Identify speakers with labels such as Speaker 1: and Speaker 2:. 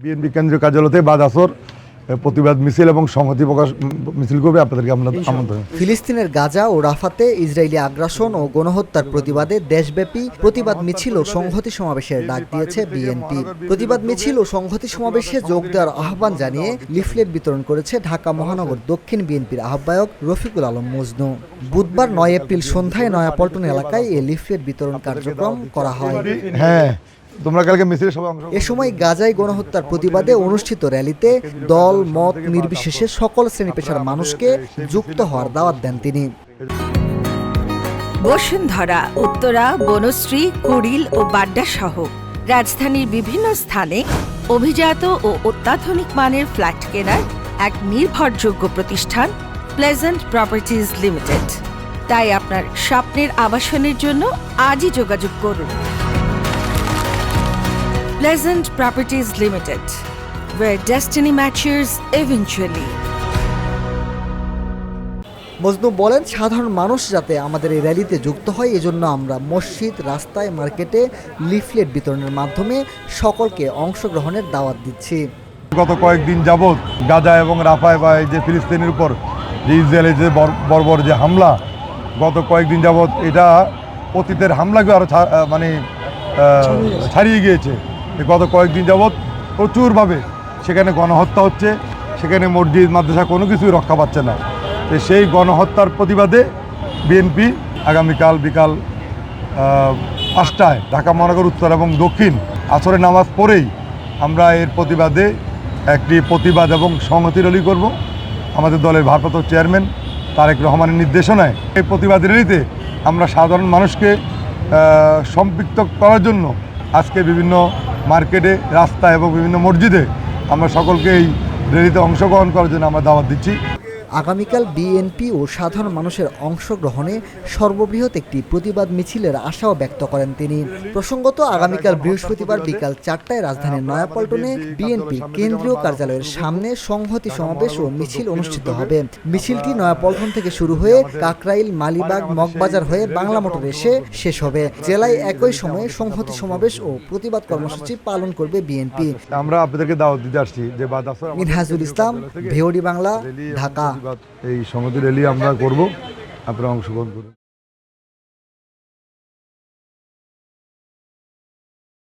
Speaker 1: BNP কেন্দ্রীয় কার্যালয়তে বাদ আসর প্রতিবাদ মিছিল এবং সংহতি প্রকাশ মিছিল করবে। আপনাদেরকে আমরা আমন্ত্রণ।
Speaker 2: ফিলিস্তিনের গাজা ও রাফাতে ইসরায়েলি আগ্রাসন ও গণহত্যার প্রতিবাদে দেশব্যাপী প্রতিবাদ মিছিল ও সংহতি সমাবেশের ডাক দিয়েছে বিএনপি। প্রতিবাদ মিছিল ও সংহতি সমাবেশে যোগ দেওয়ার আহ্বান জানিয়ে লিফলেট বিতরণ করেছে ঢাকা মহানগর দক্ষিণ বিএনপির আহ্বায়ক রফিকুল আলম মজনু। বুধবার 9 এপ্রিল সন্ধ্যায় নয়াপল্টন এলাকায় এই লিফলেট বিতরণ কার্যক্রম করা হয়।
Speaker 1: তোমরা কালকে মিছিলে সবাই অংশ।
Speaker 2: এ সময় গাজায় গণহত্যার প্রতিবাদে অনুষ্ঠিত র্যালিতে দল মত নির্বিশেষে সকল শ্রেণী পেশার মানুষকে যুক্ত হওয়ার দাওয়াত দেন তিনি।
Speaker 3: বসুন্ধরা, উত্তরা, বনশ্রী, কুড়িল ও বাড্ডা সহ রাজধানীর বিভিন্ন স্থানে অভিজাত ও অত্যাধুনিক মানের ফ্ল্যাট কেনার এক নির্ভরযোগ্য প্রতিষ্ঠান প্লেজেন্ট প্রপার্টিজ লিমিটেড। তাই আপনার স্বপ্নের আবাসনের জন্য আজই যোগাযোগ করুন। Pleasant Properties Limited, where destiny matches eventually.
Speaker 2: Majnu বলেন, সাধারণ মানুষ যাতে আমাদের এই র্যালিতে যুক্ত হয় এজন্য আমরা মসজিদ, রাস্তায়, মার্কেটে লিফলেট বিতরণের মাধ্যমে সকলকে অংশগ্রহণের দাওয়াত দিচ্ছি।
Speaker 1: গত কয়েকদিন যাবৎ গাজা এবং রাফায় বা এই যে ফিলিস্তিনের উপর যে ইসরায়েলের যে বর্বর যে হামলা, গত কয়েকদিন যাবৎ এটা অতীতের হামলাকে আরও ছাড়িয়ে গিয়েছে। গত কয়েকদিন যাবৎ প্রচুরভাবে সেখানে গণহত্যা হচ্ছে, সেখানে মসজিদ মাদ্রাসা কোনো কিছুই রক্ষা পাচ্ছে না। তো সেই গণহত্যার প্রতিবাদে বিএনপি আগামীকাল বিকাল 5টায় ঢাকা মহানগর উত্তর এবং দক্ষিণ আসরের নামাজ পড়েই আমরা এর প্রতিবাদে একটি প্রতিবাদ এবং সংহতি র্যালি করব। আমাদের দলের ভারপ্রাপ্ত চেয়ারম্যান তারেক রহমানের নির্দেশনায় এই প্রতিবাদ র্যালিতে আমরা সাধারণ মানুষকে সম্পৃক্ত করার জন্য আজকে বিভিন্ন মার্কেটে, রাস্তায় এবং বিভিন্ন মসজিদে আমরা সকলকে এই র্যালিতে অংশগ্রহণ করার জন্য আমরা দাওয়াত দিচ্ছি।
Speaker 2: আগামীকাল বিএনপি ও সাধারণ মানুষের অংশগ্রহণে সর্ববৃহৎ একটি প্রতিবাদ মিছিলের আশাও ব্যক্ত করেন তিনি। প্রসঙ্গত, আগামীকাল বৃহস্পতিবার বিকাল 4টায় রাজধানীর নয়াপল্টনে বিএনপির কেন্দ্রীয় কার্যালয়ের সামনে সংহতি সমাবেশ ও মিছিল অনুষ্ঠিত হবে। মিছিলটি নয়াপল্টন থেকে শুরু হয়ে কাকরাইল, মালিবাগ, মগবাজার হয়ে বাংলা মোটর এসে শেষ হবে। জেলায় একই সময়ে সংহতি সমাবেশ ও প্রতিবাদ কর্মসূচি পালন করবে বিএনপি।
Speaker 1: আমরা আপনাদেরকে দাওয়াত দিতে আসছি যে
Speaker 2: মিনহাজুল ইসলাম, ভিওডি বাংলা, ঢাকা।
Speaker 1: এই সংহতি র্যালি আমরা করব, আপনারা অংশগ্রহণ করুন।